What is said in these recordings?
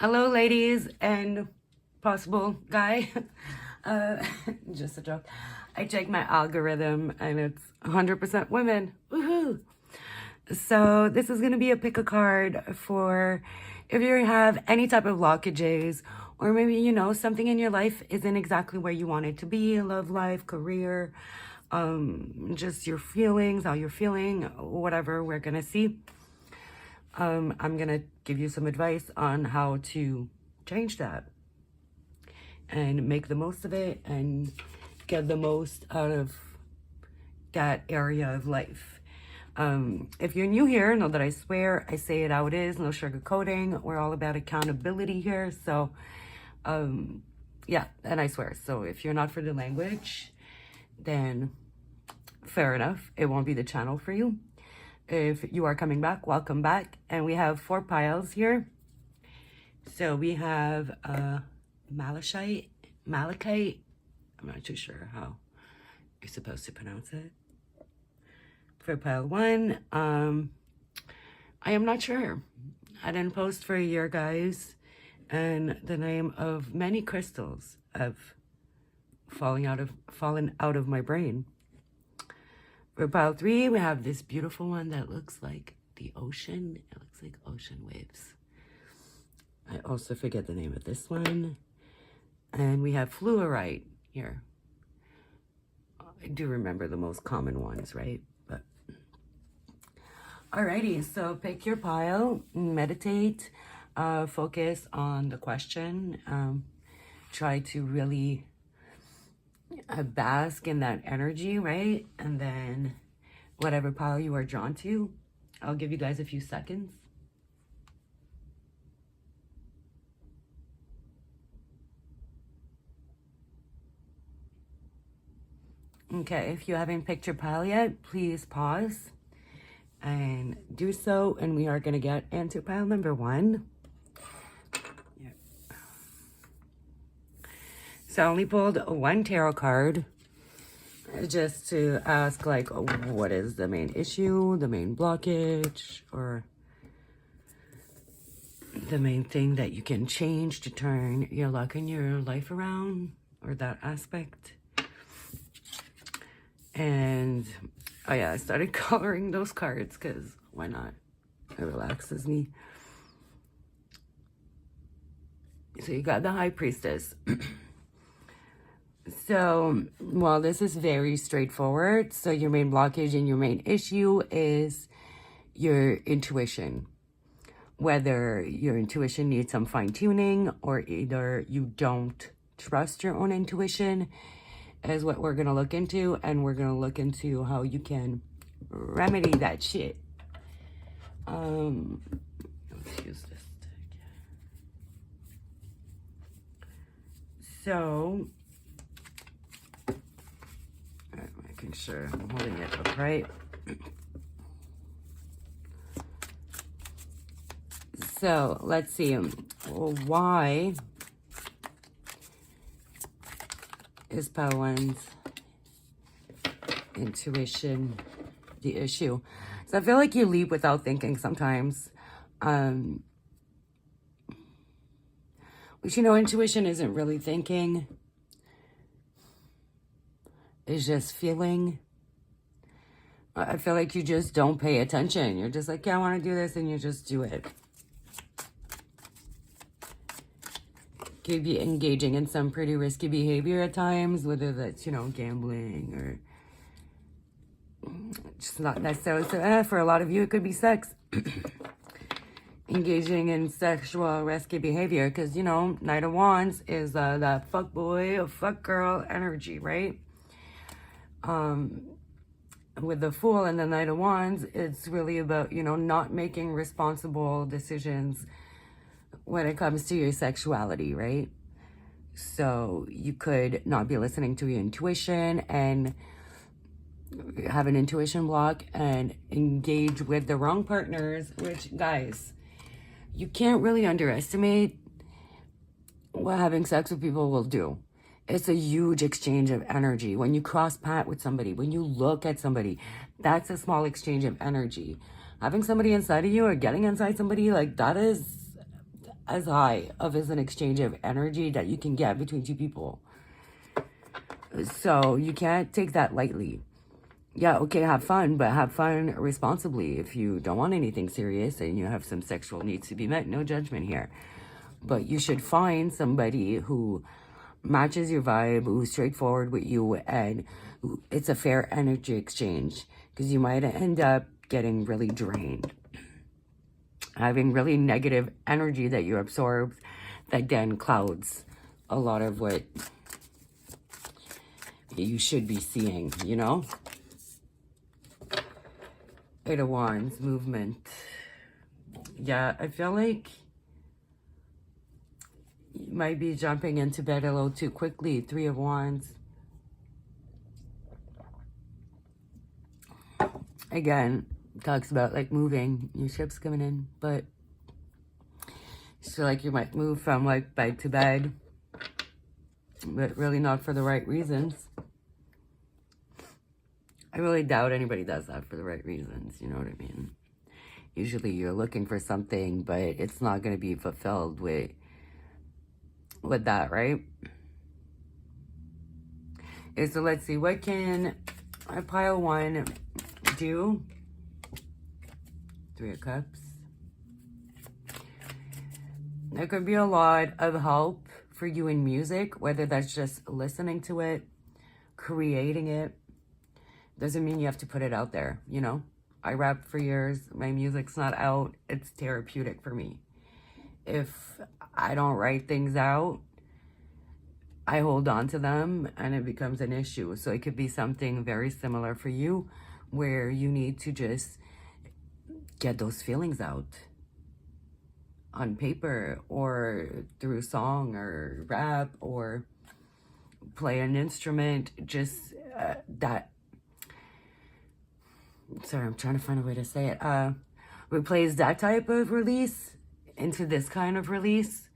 Hello, ladies and possible guy. uh, just a joke. I check my algorithm and it's 100% women. Woohoo! So this is going to be a pick a card for if you have any type of blockages, or maybe, something in your life isn't exactly where you want it to be, love life, career, just your feelings, how you're feeling, whatever we're going to see. I'm going to give you some advice on how to change that and make the most of it and get the most out of that area of life. If you're new here, know that I swear, I say it how it is, no sugarcoating. We're all about accountability here. So, yeah, and I swear. So if you're not for the language, then fair enough. It won't be the channel for you. If you are coming back, welcome back. And we have 4 piles here. So we have malachite. I'm not too sure how you're supposed to pronounce it. For pile 1, I am not sure. I didn't post for a year, guys. And the name of many crystals have fallen out of my brain. For pile 3, we have this beautiful one that looks like the ocean. It looks like ocean waves. I also forget the name of this one. And we have fluorite here. I do remember the most common ones, right? But alrighty, so pick your pile, meditate, focus on the question. Try to really bask in that energy, right? And then whatever pile you are drawn to, I'll give you guys a few seconds. Okay, if you haven't picked your pile yet, please pause and do so. And we are going to get into pile number 1. Yep. So I only pulled 1 tarot card just to ask, like, what is the main issue, the main blockage, or the main thing that you can change to turn your luck and your life around, or that aspect. And oh yeah, I started coloring those cards because why not? It relaxes me. So you got the High Priestess. So, well, this is very straightforward. So your main blockage and your main issue is your intuition. Whether your intuition needs some fine-tuning, or either you don't trust your own intuition, is what we're going to look into. And we're going to look into how you can remedy that shit. Let's use this stick. So, making sure I'm holding it upright. So, let's see. Why is pile 1's intuition the issue? So I feel like you leap without thinking sometimes. Which, intuition isn't really thinking. It's just feeling. I feel like you just don't pay attention. You're just like, yeah, I want to do this, and you just do it. Could be engaging in some pretty risky behavior at times, whether that's, gambling or just not necessarily. So, for a lot of you, it could be sex. Engaging in sexual risky behavior because, Knight of Wands is that fuck boy or fuck girl energy, right? With the Fool and the Knight of Wands, it's really about, not making responsible decisions when it comes to your sexuality, right? So you could not be listening to your intuition and have an intuition block and engage with the wrong partners, which, guys, you can't really underestimate what having sex with people will do. It's a huge exchange of energy. When you cross path with somebody, when you look at somebody, that's a small exchange of energy. Having somebody inside of you or getting inside somebody, like, that is as high of as an exchange of energy that you can get between two people. So you can't take that lightly. Yeah, okay, have fun, but have fun responsibly. If you don't want anything serious and you have some sexual needs to be met, no judgment here. But you should find somebody who matches your vibe, who's straightforward with you, and it's a fair energy exchange, because you might end up getting really drained, having really negative energy that you absorb that then clouds a lot of what you should be seeing, you know? Eight of Wands, movement. Yeah, I feel like you might be jumping into bed a little too quickly. Three of Wands. Again, talks about like moving, your ship's coming in, but I feel like you might move from like bed to bed, but really not for the right reasons. I really doubt anybody does that for the right reasons, you know what I mean? Usually you're looking for something, but it's not going to be fulfilled with that, right? Okay, so let's see, what can pile one do? Three of Cups. There could be a lot of help for you in music, whether that's just listening to it, creating it. Doesn't mean you have to put it out there, you know? I rap for years. My music's not out. It's therapeutic for me. If I don't write things out, I hold on to them and it becomes an issue. So it could be something very similar for you where you need to just get those feelings out on paper or through song or rap or play an instrument. Just that. Sorry, I'm trying to find a way to say it. Replace that type of release into this kind of release.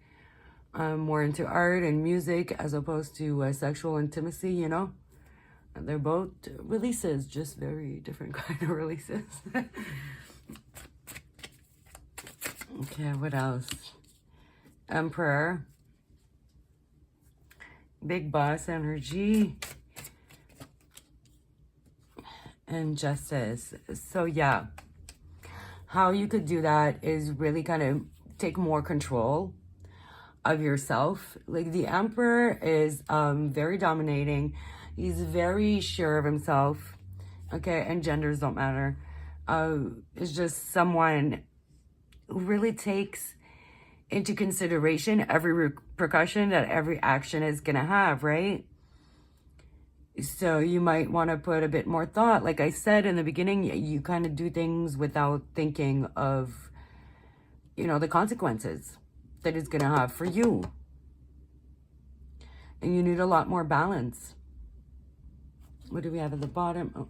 More into art and music as opposed to sexual intimacy, you know? They're both releases, just very different kind of releases. Okay, what else? Emperor. Big boss energy. And Justice. So yeah, how you could do that is really kind of take more control of yourself. Like the Emperor is very dominating. He's very sure of himself. Okay, and genders don't matter. It's just someone who really takes into consideration every repercussion that every action is gonna have, right? So you might want to put a bit more thought. Like I said in the beginning, you kind of do things without thinking of, you know, the consequences that it's going to have for you. And you need a lot more balance. What do we have at the bottom? Oh,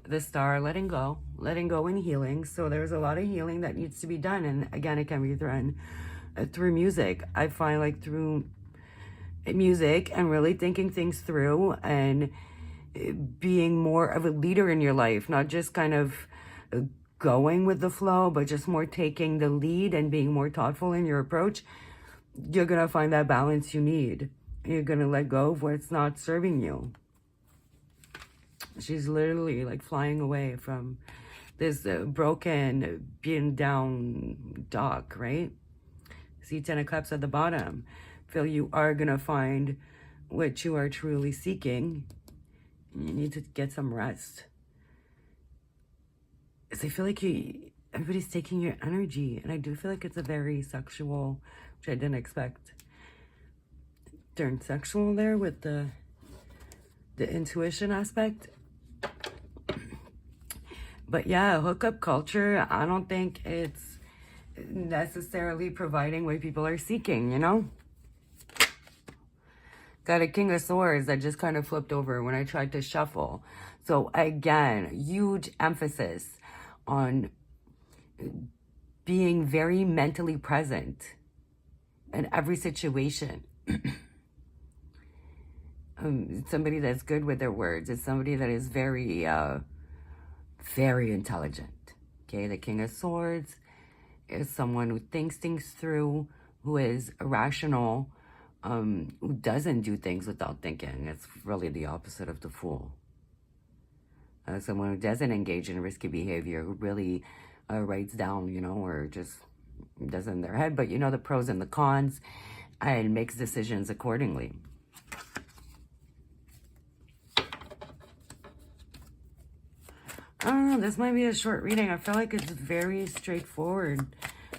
the Star, letting go and healing. So there's a lot of healing that needs to be done. And again, it can be done through music. I find like through music and really thinking things through and being more of a leader in your life, not just kind of going with the flow, but just more taking the lead and being more thoughtful in your approach. You're going to find that balance you need. You're going to let go of what's not serving you. She's literally like flying away from this broken, being down dock, right? See 10 of Cups at the bottom. Feel you are going to find what you are truly seeking. You need to get some rest. Because I feel like everybody's taking your energy. And I do feel like it's a very sexual, which I didn't expect. Turned sexual there with the intuition aspect. But yeah, hookup culture, I don't think it's necessarily providing what people are seeking, you know? Got a King of Swords that just kind of flipped over when I tried to shuffle. So again, huge emphasis on being very mentally present in every situation. Somebody that's good with their words. It's somebody that is very, very intelligent. Okay, the King of Swords is someone who thinks things through, who is irrational, who doesn't do things without thinking. It's really the opposite of the fool. Someone who doesn't engage in risky behavior, who really writes down, or just does it in their head, but the pros and the cons, and makes decisions accordingly. I don't know, this might be a short reading. I feel like it's very straightforward.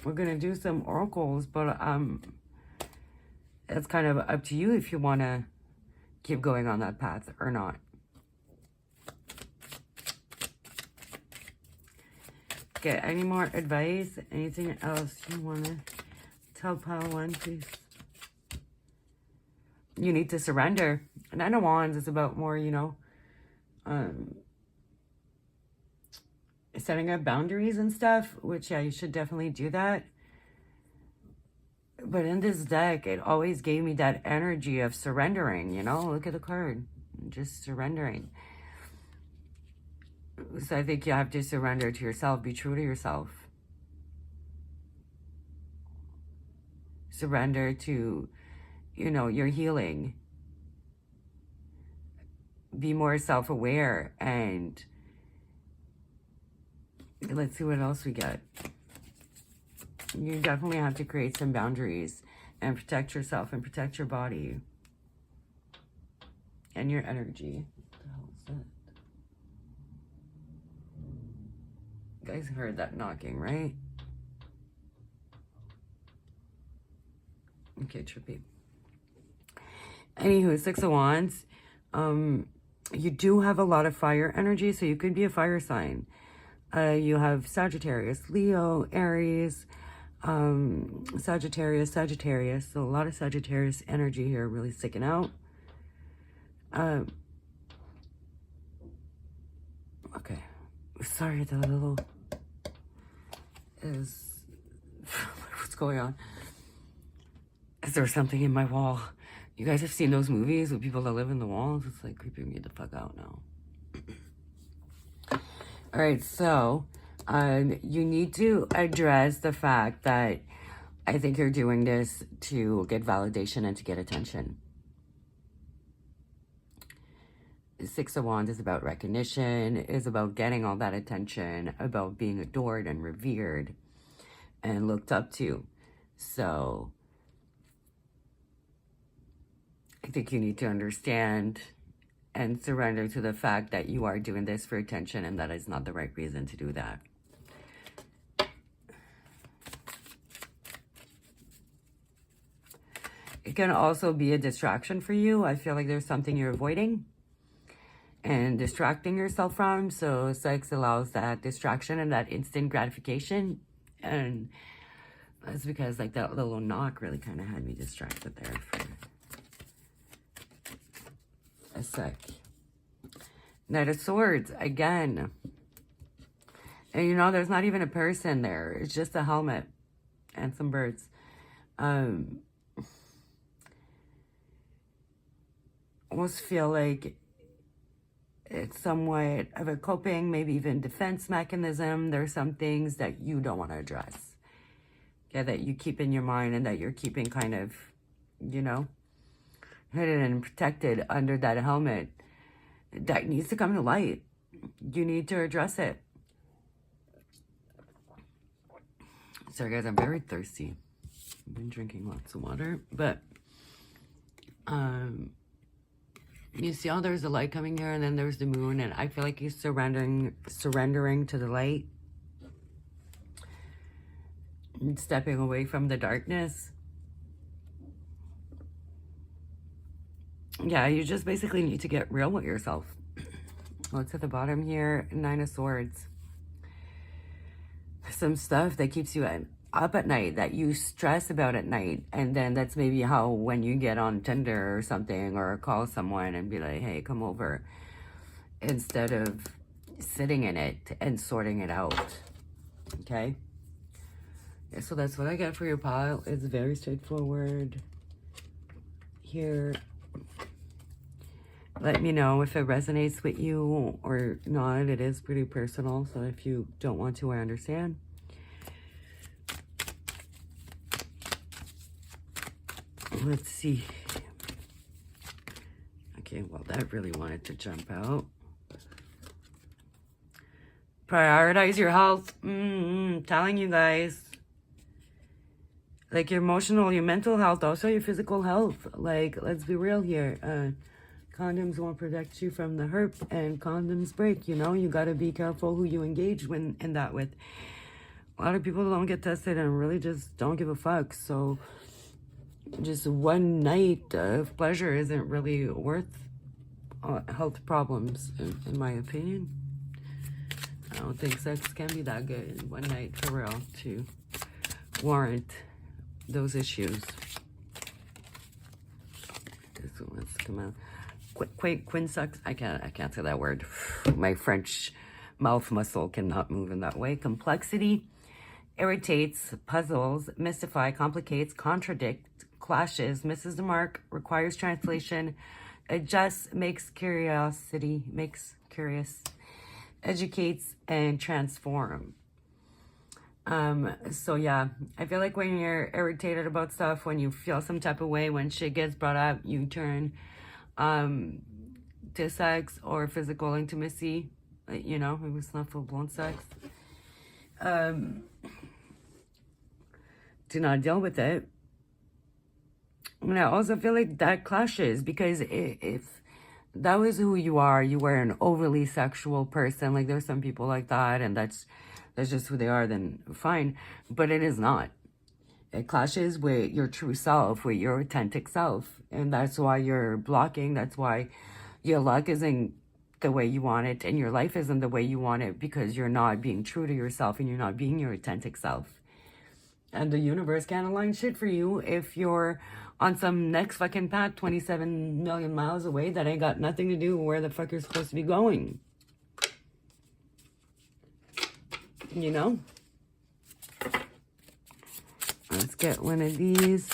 We're going to do some oracles, but it's kind of up to you if you want to keep going on that path or not. Okay, any more advice? Anything else you want to tell pile one, please? You need to surrender. Nine of Wands is about more, setting up boundaries and stuff, which, yeah, you should definitely do that. But in this deck, it always gave me that energy of surrendering, Look at the card. Just surrendering. So I think you have to surrender to yourself. Be true to yourself. Surrender to, your healing. Be more self-aware. And let's see what else we get. You definitely have to create some boundaries and protect yourself and protect your body and your energy. What the hell is that? You guys heard that knocking, right? Okay, trippy. Anywho, Six of Wands. You do have a lot of fire energy, so you could be a fire sign. You have Sagittarius, Leo, Aries, Sagittarius. So a lot of Sagittarius energy here, really sticking out. Okay. Sorry, the little is... What's going on? Is there something in my wall? You guys have seen those movies with people that live in the walls? It's like creeping me the fuck out now. All right, so you need to address the fact that I think you're doing this to get validation and to get attention. The Six of Wands is about recognition, is about getting all that attention, about being adored and revered and looked up to. So I think you need to understand and surrender to the fact that you are doing this for attention and that is not the right reason to do that. It can also be a distraction for you. I feel like there's something you're avoiding and distracting yourself from. So sex allows that distraction and that instant gratification. And that's because like that little knock really kind of had me distracted there for a sec. Knight of Swords, again. And there's not even a person there. It's just a helmet and some birds. Almost feel like it's somewhat of a coping, maybe even defense mechanism. There's some things that you don't want to address. Yeah, that you keep in your mind and that you're keeping kind of, hidden and protected under that helmet. That needs to come to light. You need to address it. Sorry guys, I'm very thirsty. I've been drinking lots of water, but you see how there's the light coming here and then there's the moon, and I feel like he's surrendering to the light. And stepping away from the darkness. Yeah, you just basically need to get real with yourself. What's at the bottom here? Nine of Swords. Some stuff that keeps you up at night, that you stress about at night. And then that's maybe how when you get on Tinder or something, or call someone and be like, hey, come over. Instead of sitting in it and sorting it out. Okay? Yeah, so that's what I got for your pile. It's very straightforward. Here. Let me know if it resonates with you or not. It is pretty personal, so if you don't want to, I understand. let's see. Okay, well, that really wanted to jump out. Prioritize your health. Telling you guys. Like your emotional, your mental health, also your physical health. Like, let's be real here. Condoms won't protect you from the herp, and condoms break, you know? You gotta be careful who you engage in that with. A lot of people don't get tested and really just don't give a fuck. So just one night of pleasure isn't really worth health problems, in my opinion. I don't think sex can be that good one night for real to warrant those issues. This one's come out. Quinsex. I can't say that word. My French mouth muscle cannot move in that way. Complexity irritates, puzzles, mystify, complicates, contradict, clashes, misses the mark, requires translation, adjusts, makes curious, educates, and transform. So yeah, I feel like when you're irritated about stuff, when you feel some type of way, when shit gets brought up, you turn to sex or physical intimacy. You know, it was not full-blown sex. Do not deal with it. And I also feel like that clashes, because if that was who you were an overly sexual person. Like, there's some people like that, and that's just who they are, then fine. But it is not. It clashes with your true self, with your authentic self. And that's why you're blocking. That's why your luck isn't the way you want it, and your life isn't the way you want it, because you're not being true to yourself, and you're not being your authentic self. And the universe can't align shit for you if you're on some next fucking path 27 million miles away that ain't got nothing to do with where the fuck you're supposed to be going. You know? Let's get one of these.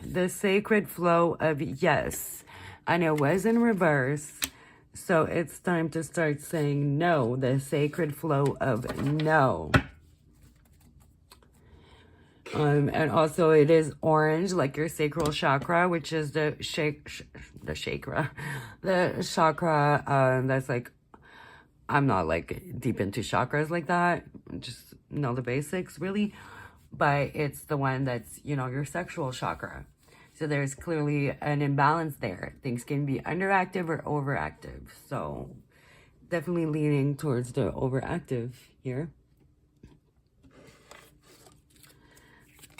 The sacred flow of yes. And it was in reverse. So it's time to start saying no. The sacred flow of no. And also it is orange, like your sacral chakra, which is the chakra. That's like, I'm not like deep into chakras like that. Just know the basics really. But it's the one that's, you know, your sexual chakra. So there's clearly an imbalance there. Things can be underactive or overactive. So definitely leaning towards the overactive here.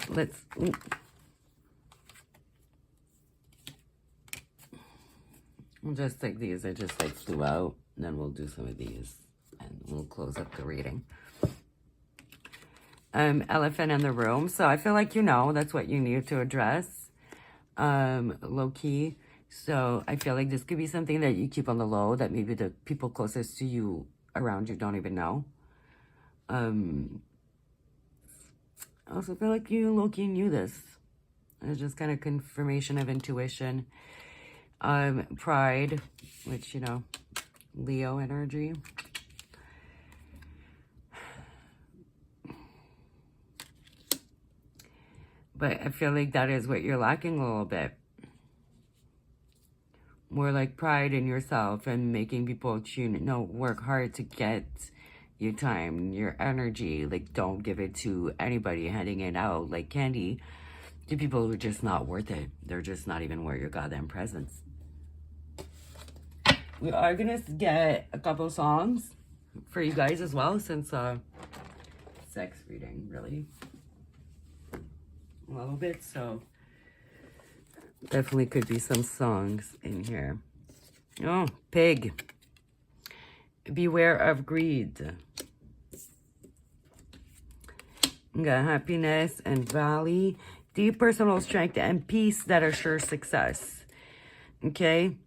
Let's... We'll just take these. I just like flew out. And then we'll do some of these. And we'll close up the reading. Elephant in the room. So I feel like, you know, that's what you need to address. Low key. So I feel like this could be something that you keep on the low, that maybe the people closest to you around you don't even know. I also feel like you low key knew this. It's just kind of confirmation of intuition. Pride, which, you know, Leo energy. But I feel like that is what you're lacking a little bit. More like pride in yourself and making people work hard to get your time, your energy. Like, don't give it to anybody, handing it out like candy to people who are just not worth it. They're just not even worth your goddamn presence. We are gonna get a couple songs for you guys as well, since sex reading really a little bit, so definitely could be some songs in here. Oh, pig. Beware of greed. We got happiness and valley. Deep personal strength and peace that assure success. Okay?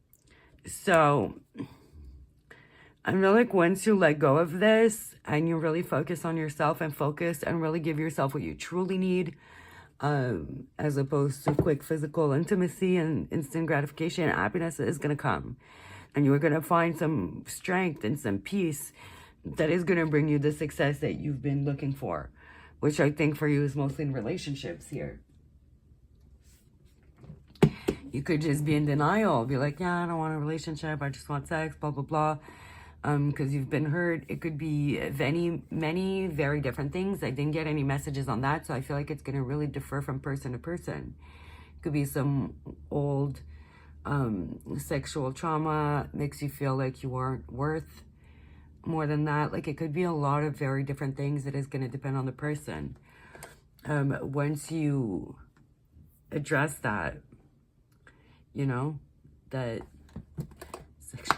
So, I feel like once you let go of this and you really focus on yourself and really give yourself what you truly need, as opposed to quick physical intimacy and instant gratification, happiness is going to come. And you're going to find some strength and some peace that is going to bring you the success that you've been looking for. which I think for you is mostly in relationships here. You could just be in denial, be like, yeah, I don't want a relationship, I just want sex, blah, blah, blah. Because you've been hurt. It could be many very different things. I didn't get any messages on that, so I feel like it's going to really differ from person to person. It could be some old sexual trauma, makes you feel like you aren't worth more than that. Like, it could be a lot of very different things. It is going to depend on the person. Once you address that, you know, that sexual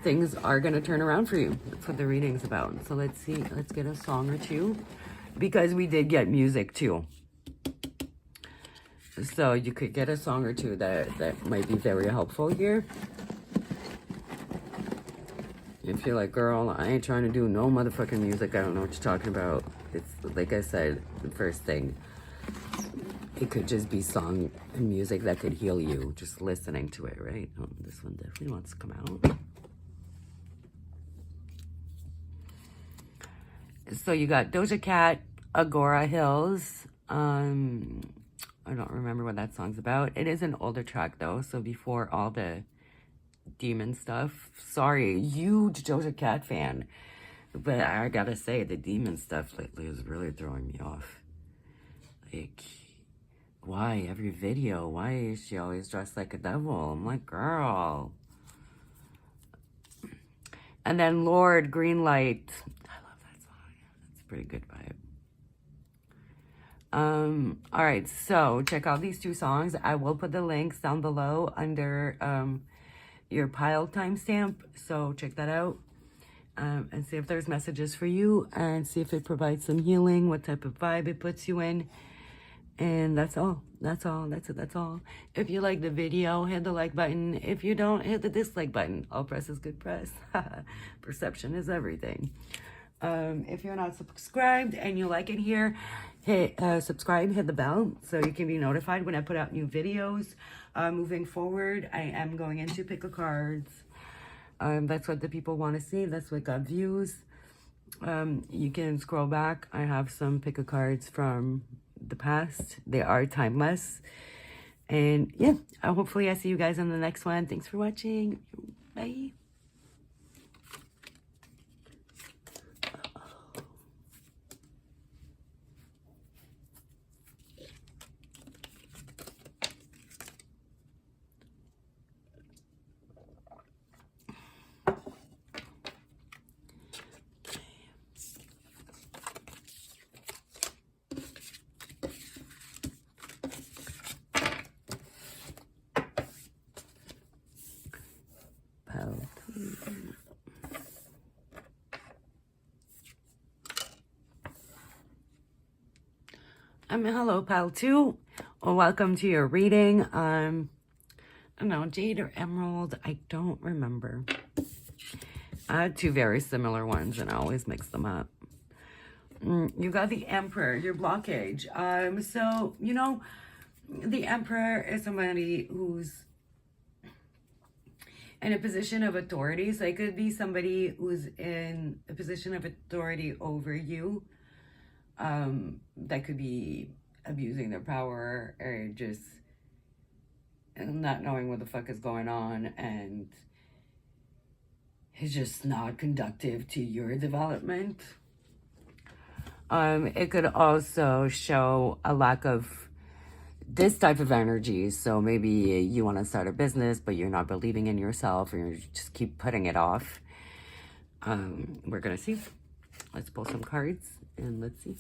things are going to turn around for you. That's what the reading's about. So let's see. Let's get a song or two. Because we did get music too. So you could get a song or two that might be very helpful here. If you're like, girl, I ain't trying to do no motherfucking music. I don't know what you're talking about. It's like I said, the first thing. It could just be song and music that could heal you. Just listening to it, right? Oh, this one definitely wants to come out. So you got Doja Cat, Agora Hills. I don't remember what that song's about. It is an older track though, so before all the demon stuff. Sorry, huge Doja Cat fan. But I gotta say, the demon stuff lately is really throwing me off. Like, why? Every video, why is she always dressed like a devil? I'm like, girl. And then Lord, Green Light. Pretty good vibe. All right, so check out these two songs. I will put the links down below under your pile timestamp, so check that out and see if there's messages for you and see if it provides some healing, what type of vibe it puts you in. And that's all. That's all. If you like the video, hit the like button. If you don't, hit the dislike button. All press is good press. Perception is everything. If you're not subscribed and you like it here, hit subscribe, hit the bell so you can be notified when I put out new videos. Moving forward, I am going into pick a cards. That's what the people want to see. That's what got views. You can scroll back. I have some pick a cards from the past. They are timeless. And yeah, hopefully I see you guys in the next one. Thanks for watching. Bye. Hello, pile 2. Well, welcome to your reading. I don't know, Jade or Emerald, I don't remember. I had two very similar ones and I always mix them up. You got the Emperor, your blockage. So, you know, the Emperor is somebody who's in a position of authority. So it could be somebody who's in a position of authority over you. That could be abusing their power or just not knowing what the fuck is going on and is just not conducive to your development. It could also show a lack of this type of energy. So maybe you want to start a business, but you're not believing in yourself or you just keep putting it off. We're going to see. Let's pull some cards and let's see.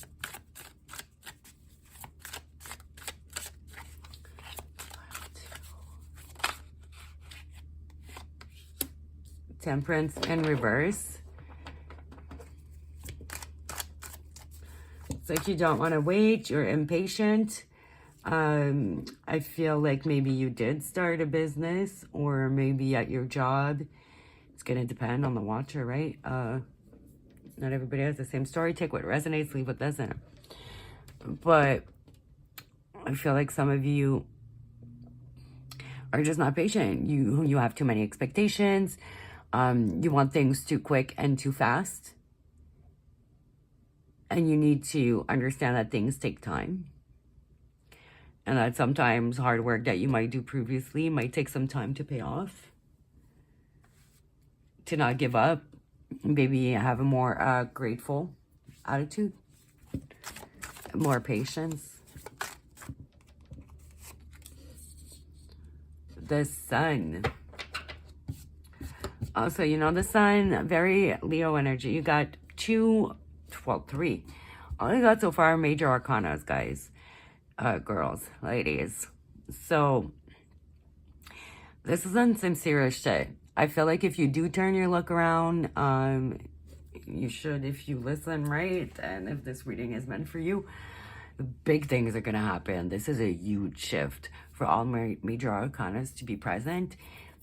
Temperance in reverse. It's like you don't want to wait. You're impatient. I feel like maybe you did start a business or maybe at your job. It's going to depend on the watcher, right? Not everybody has the same story. Take what resonates, leave what doesn't. But I feel like some of you are just not patient. You have too many expectations. You want things too quick and too fast. And you need to understand that things take time. And that sometimes hard work that you might do previously might take some time to pay off. To not give up. Maybe have a more grateful attitude. More patience. The sun. Also, you know, the sun, very Leo energy. You got three. All you got so far are major arcanas, guys. Girls, ladies. So, this is on some serious shit. I feel like if you do turn your luck around, you should if you listen, right? And if this reading is meant for you, big things are going to happen. This is a huge shift for all major arcanas to be present.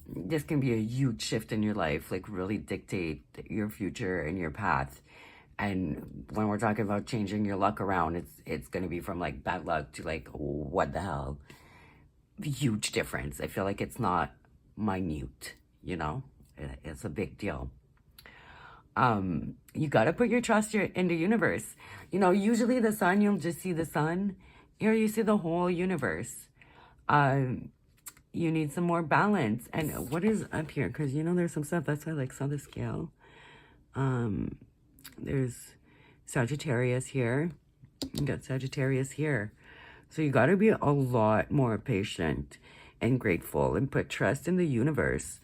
This can be a huge shift in your life, like really dictate your future and your path. And when we're talking about changing your luck around, it's going to be from like bad luck to like, what the hell? Huge difference. I feel like it's not minute, you know? It's a big deal. You got to put your trust in the universe. You know, usually the sun, you'll just see the sun. Here you see the whole universe. You need some more balance. And what is up here? Because, you know, there's some stuff. That's why I like saw the scale. There's Sagittarius here. You got Sagittarius here. So you got to be a lot more patient and grateful and put trust in the universe.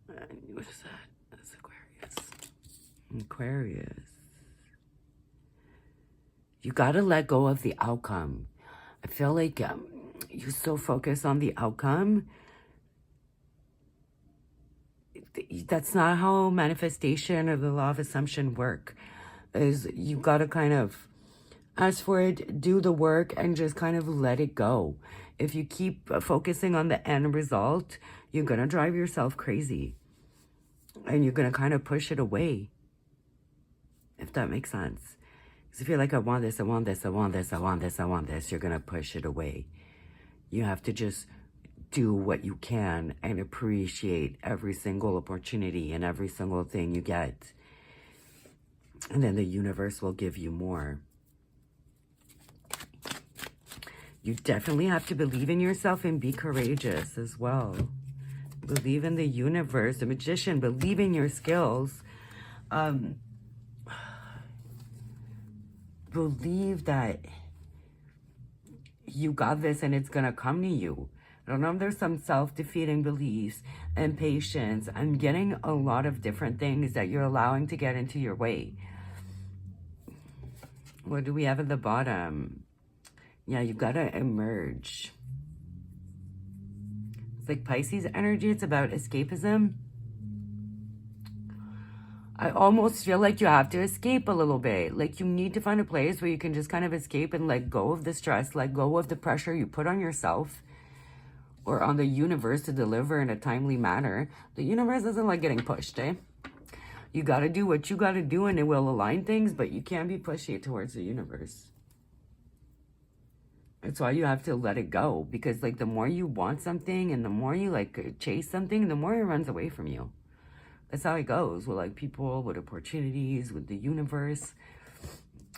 What is that? That's Aquarius. Aquarius. You got to let go of the outcome. I feel like you're so focused on the outcome. That's not how manifestation or the law of assumption work. Is you got to kind of ask for it, do the work, and just kind of let it go. If you keep focusing on the end result, you're going to drive yourself crazy. And you're going to kind of push it away. If that makes sense. Because if you're like, I want this, I want this, I want this, I want this, I want this, you're going to push it away. You have to just do what you can and appreciate every single opportunity and every single thing you get. And then the universe will give you more. You definitely have to believe in yourself and be courageous as well. Believe in the universe, the magician, believe in your skills. Believe that you got this and it's going to come to you. I don't know if there's some self-defeating beliefs and patience. I'm getting a lot of different things that you're allowing to get into your way. What do we have at the bottom? Yeah, you got to emerge. It's like Pisces energy. It's about escapism. I almost feel like you have to escape a little bit. Like you need to find a place where you can just kind of escape and let go of the stress, let go of the pressure you put on yourself or on the universe to deliver in a timely manner. The universe doesn't like getting pushed, eh? You got to do what you got to do and it will align things, but you can't be pushing it towards the universe. That's why you have to let it go, because like the more you want something and the more you like chase something, the more it runs away from you. That's how it goes with like people, with opportunities, with the universe.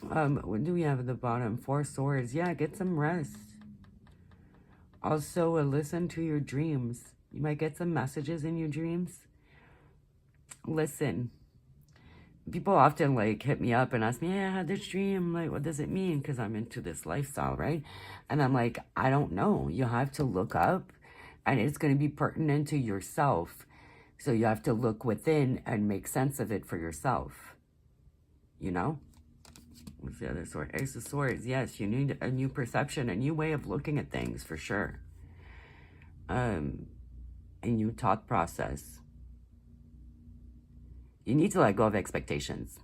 What do we have at the bottom? 4 swords. Yeah, get some rest. Also, listen to your dreams. You might get some messages in your dreams. Listen. People often like hit me up and ask me, hey, I had this dream. Like, what does it mean? Because I'm into this lifestyle, right? And I'm like, I don't know. You have to look up and it's going to be pertinent to yourself. So you have to look within and make sense of it for yourself. You know? What's the other sword? Ace of Swords. Yes, you need a new perception, a new way of looking at things for sure. A new thought process. You need to let go of expectations.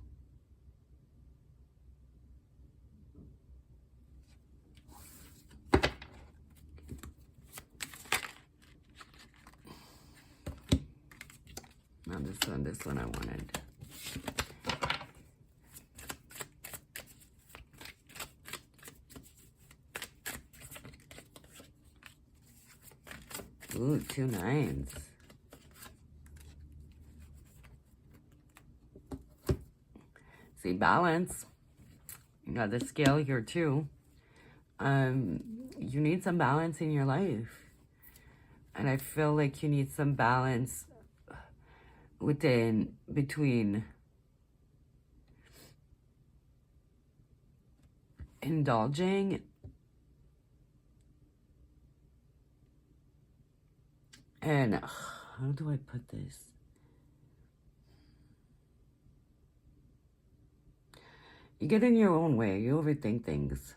Now this one I wanted. Ooh, 2 9s. See, balance. You got the scale here too. You need some balance in your life. And I feel like you need some balance between indulging and how do I put this? You get in your own way. You overthink things.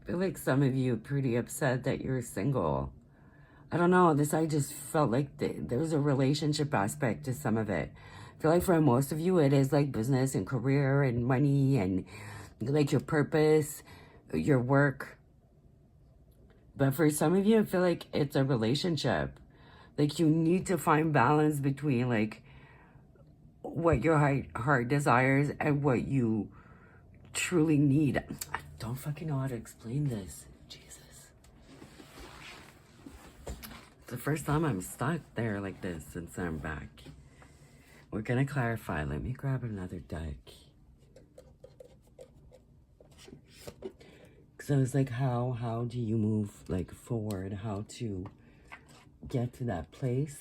I feel like some of you are pretty upset that you're single. I don't know. I just felt like there's a relationship aspect to some of it. I feel like for most of you, it is like business and career and money and like your purpose, your work. But for some of you, I feel like it's a relationship. Like you need to find balance between like what your heart desires and what you truly need. I don't fucking know how to explain this. Jesus. It's the first time I'm stuck there like this since I'm back. We're gonna clarify. Let me grab another deck. So it's like how do you move like forward? How to get to that place?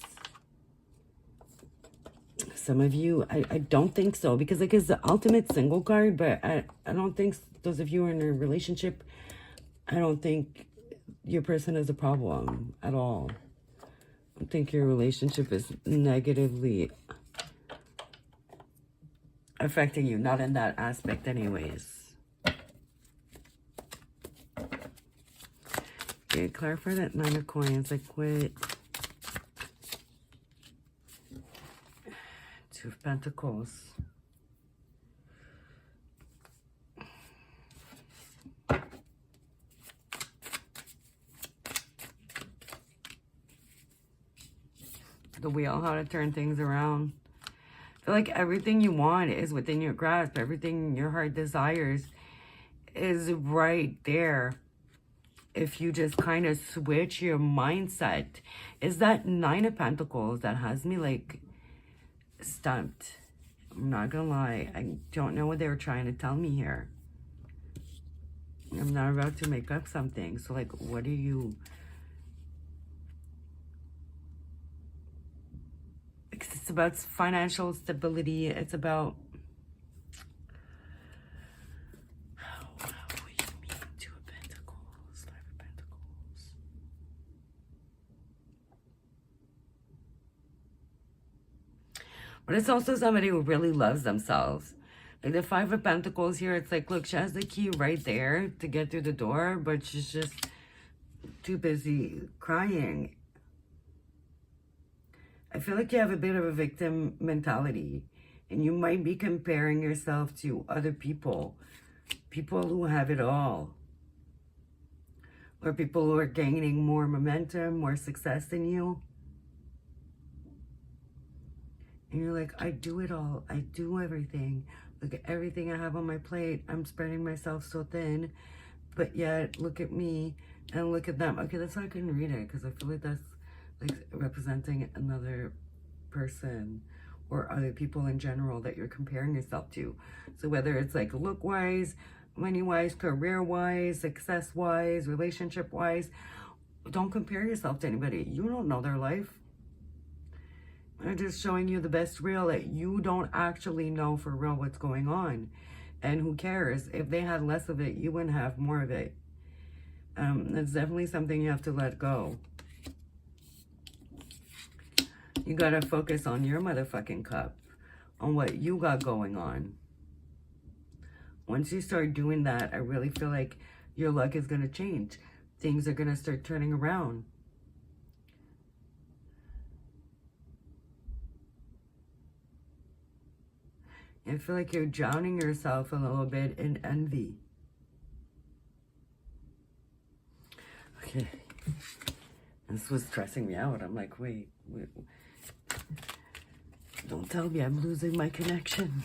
Some of you, I don't think so, because like it's the ultimate single card, but I don't think those of you are in a relationship, I don't think your person is a problem at all. I think your relationship is negatively affecting you, not in that aspect anyways. Okay, clarify that 9 of coins, like what? 2 of Pentacles. The wheel, how to turn things around. I feel like everything you want is within your grasp. Everything your heart desires is right there. If you just kind of switch your mindset. Is that 9 of Pentacles that has me like stumped. I'm not gonna lie. I don't know what they were trying to tell me here. I'm not about to make up something. So like, what are you... It's about financial stability. It's about... What do you mean? 2 of Pentacles, 5 of Pentacles. But it's also somebody who really loves themselves. Like the 5 of Pentacles here, it's like, look, she has the key right there to get through the door, but she's just too busy crying. I feel like you have a bit of a victim mentality, and you might be comparing yourself to other people who have it all, or people who are gaining more momentum, more success than you. And you're like, I do it all. I do everything. Look at everything I have on my plate. I'm spreading myself so thin, but yet look at me and look at them. Okay, that's why I couldn't read it, because I feel like that's like representing another person or other people in general that you're comparing yourself to. So whether it's like look-wise, money-wise, career-wise, success-wise, relationship-wise, don't compare yourself to anybody. You don't know their life. They're just showing you the best reel that you don't actually know for real what's going on. And who cares? If they had less of it, you wouldn't have more of it. It's definitely something you have to let go. You gotta focus on your motherfucking cup, on what you got going on. Once you start doing that, I really feel like your luck is gonna change. Things are gonna start turning around. I feel like you're drowning yourself a little bit in envy. Okay. This was stressing me out. I'm like, wait. Don't tell me I'm losing my connection.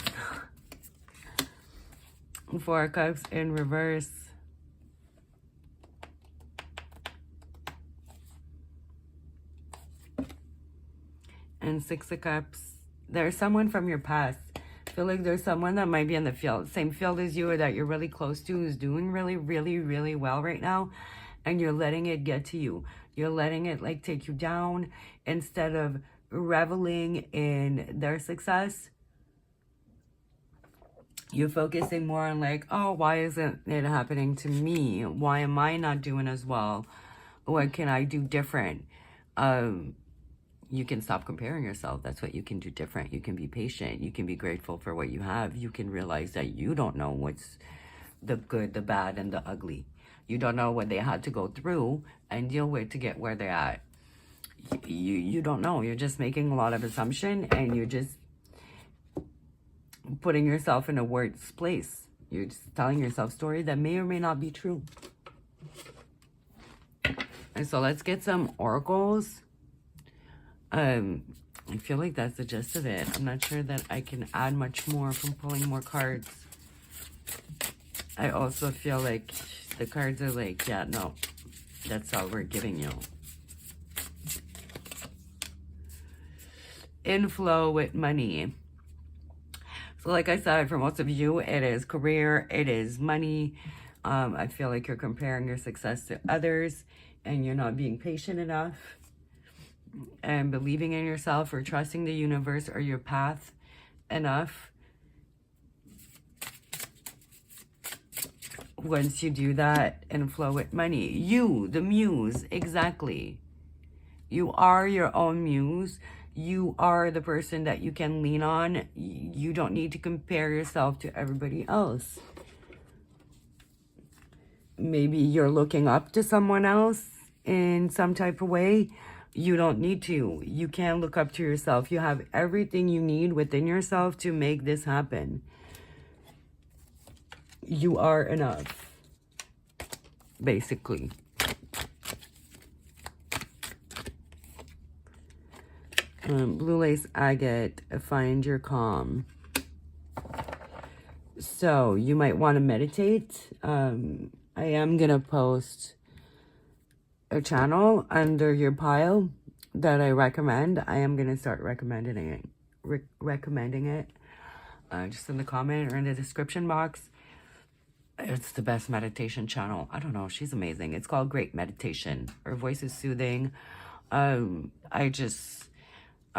4 of Cups in reverse. And Six of Cups. There's someone from your past. I feel like there's someone that might be in the same field as you, or that you're really close to, who's doing really, really, really well right now. And you're letting it get to you. You're letting it like take you down instead of reveling in their success. You're focusing more on like, oh, why isn't it happening to me? Why am I not doing as well? What can I do different? You can stop comparing yourself. That's what you can do different. You can be patient. You can be grateful for what you have. You can realize that you don't know what's the good, the bad, and the ugly. You don't know what they had to go through and deal with to get where they're at. You don't know. You're just making a lot of assumption, and you're just putting yourself in a worse place. You're just telling yourself stories that may or may not be true. And so let's get some oracles. I feel like that's the gist of it. I'm not sure that I can add much more from pulling more cards. I also feel like the cards are like, yeah, no, that's all we're giving you. Inflow with money. So like I said, for most of you, it is career, it is money. I feel like you're comparing your success to others, and you're not being patient enough and believing in yourself or trusting the universe or your path enough. Once you do that and flow with money, you, the muse, exactly. You are your own muse. You are the person that you can lean on. You don't need to compare yourself to everybody else. Maybe you're looking up to someone else in some type of way. You don't need to. You can look up to yourself. You have everything you need within yourself to make this happen. You are enough, basically. Blue lace agate, find your calm. So you might want to meditate. I am going to post a channel under your pile that I recommend. I am going to start recommending it. Just in the comment or in the description box. It's the best meditation channel. I don't know. She's amazing. It's called Great Meditation. Her voice is soothing. I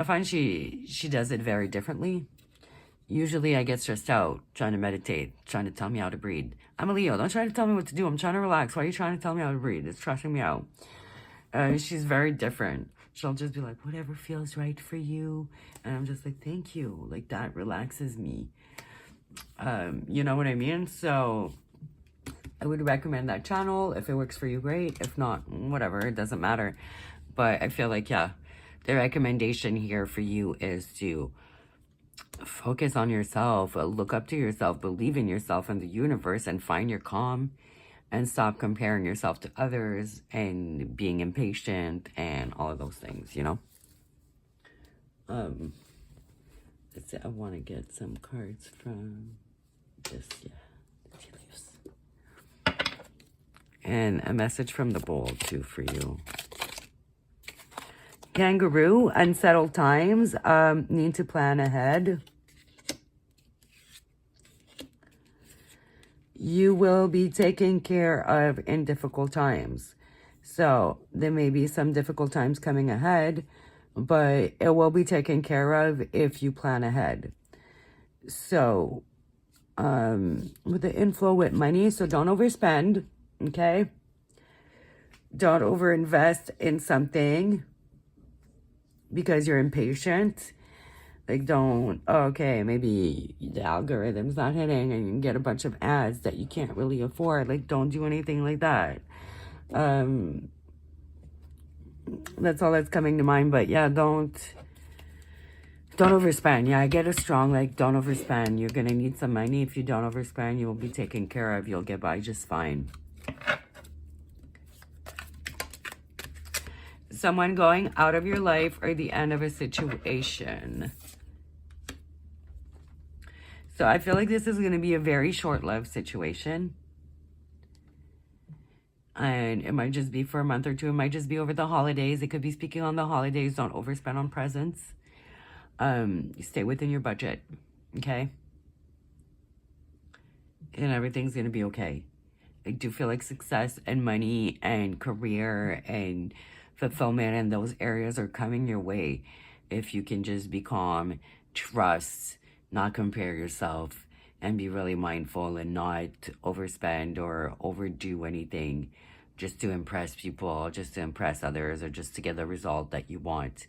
find she does it very differently. Usually I get stressed out trying to meditate, trying to tell me how to breathe. I'm a Leo. Don't try to tell me what to do. I'm trying to relax. Why are you trying to tell me how to breathe? It's stressing me out. She's very different. She'll just be like, whatever feels right for you. And I'm just like, thank you. Like, that relaxes me. You know what I mean? So I would recommend that channel. If it works for you, great. If not, whatever. It doesn't matter. But I feel like, yeah, the recommendation here for you is to focus on yourself, look up to yourself, believe in yourself and the universe, and find your calm, and stop comparing yourself to others and being impatient and all of those things, you know? Let's see, I want to get some cards from this, yeah, the tea leaves. And a message from the bowl, too, for you. Kangaroo, unsettled times, need to plan ahead. You will be taken care of in difficult times. So there may be some difficult times coming ahead, but it will be taken care of if you plan ahead. So with the inflow with money, so don't overspend, okay? Don't overinvest in something because you're impatient. Like, don't, okay, maybe the algorithm's not hitting and you can get a bunch of ads that you can't really afford. Like, don't do anything like that. That's all that's coming to mind. But yeah, don't overspend. Yeah, I get a strong, like, don't overspend. You're going to need some money. If you don't overspend, you will be taken care of. You'll get by just fine. Someone going out of your life or the end of a situation. So I feel like this is going to be a very short-lived situation. And it might just be for a month or two. It might just be over the holidays. It could be speaking on the holidays. Don't overspend on presents. Stay within your budget, okay? And everything's gonna be okay. I do feel like success and money and career and fulfillment in those areas are coming your way if you can just be calm, trust, not compare yourself, and be really mindful and not overspend or overdo anything just to impress people, just to impress others, or just to get the result that you want,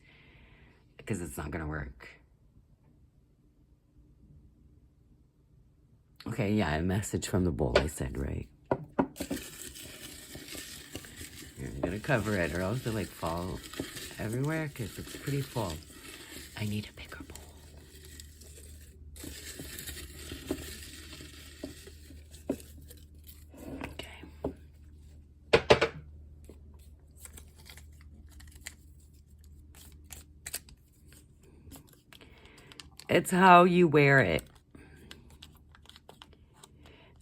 because it's not gonna work. Okay, yeah, a message from the bowl, I said, right? Here, I'm gonna cover it or else it'll like fall everywhere because it's pretty full. I need a bigger bowl. Okay. It's how you wear it.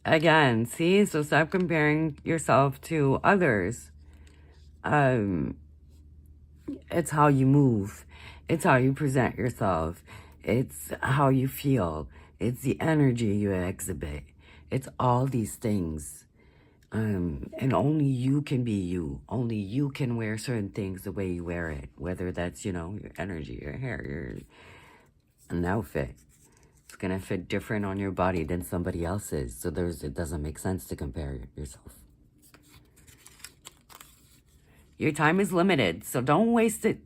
Again, see? So stop comparing yourself to others. It's how you move. It's how you present yourself. It's how you feel. It's the energy you exhibit. It's all these things. And only you can be you. Only you can wear certain things the way you wear it. Whether that's, you know, your energy, your hair, an outfit. It's going to fit different on your body than somebody else's. So it doesn't make sense to compare yourself. Your time is limited, so don't waste it.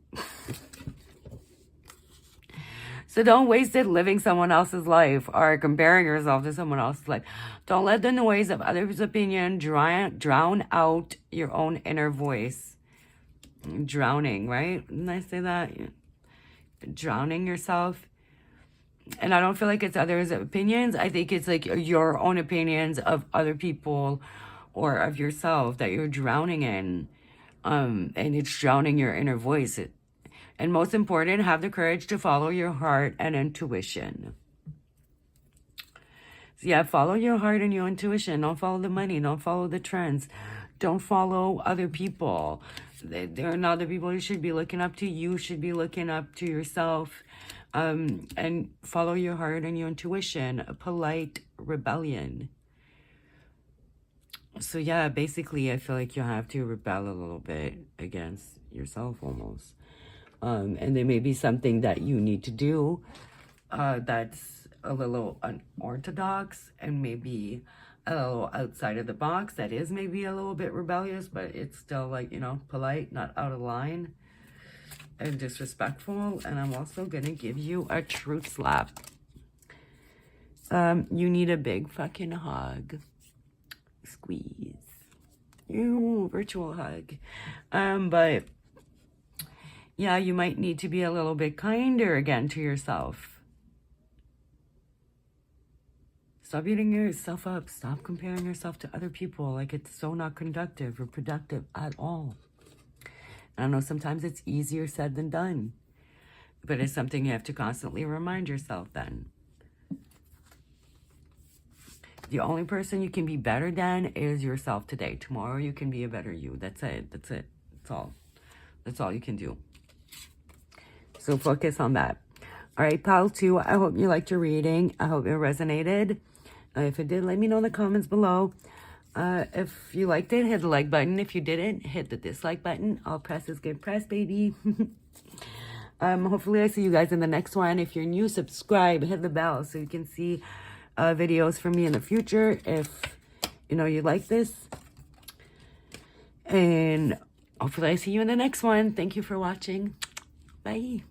So don't waste it living someone else's life or comparing yourself to someone else's life. Don't let the noise of others' opinion drown out your own inner voice. Drowning, right? Didn't I say that? Drowning yourself. And I don't feel like it's others' opinions. I think it's like your own opinions of other people or of yourself that you're drowning in. And it's drowning your inner voice. And most important, have the courage to follow your heart and intuition. So yeah, follow your heart and your intuition. Don't follow the money. Don't follow the trends. Don't follow other people. There are other people you should be looking up to. You should be looking up to yourself. And follow your heart and your intuition. A polite rebellion. So yeah, basically, I feel like you have to rebel a little bit against yourself almost. And there may be something that you need to do that's a little unorthodox and maybe a little outside of the box. That is maybe a little bit rebellious, but it's still like, you know, polite, not out of line and disrespectful. And I'm also going to give you a truth slap. You need a big fucking hug. Squeeze. Ew, virtual hug. But yeah, you might need to be a little bit kinder again to yourself. Stop beating yourself up. Stop comparing yourself to other people. Like, it's so not conductive or productive at all. I know sometimes it's easier said than done, but it's something you have to constantly remind yourself then. The only person you can be better than is yourself today. Tomorrow you can be a better you. That's it. That's it. That's all. That's all you can do. So focus on that. All right, pal 2, I hope you liked your reading. I hope it resonated. If it did, let me know in the comments below. If you liked it, hit the like button. If you didn't, hit the dislike button. All press is good press, baby. Hopefully I see you guys in the next one. If you're new, subscribe, hit the bell so you can see videos from me in the future if you know you like this. And hopefully I see you in the next one. Thank you for watching. Bye.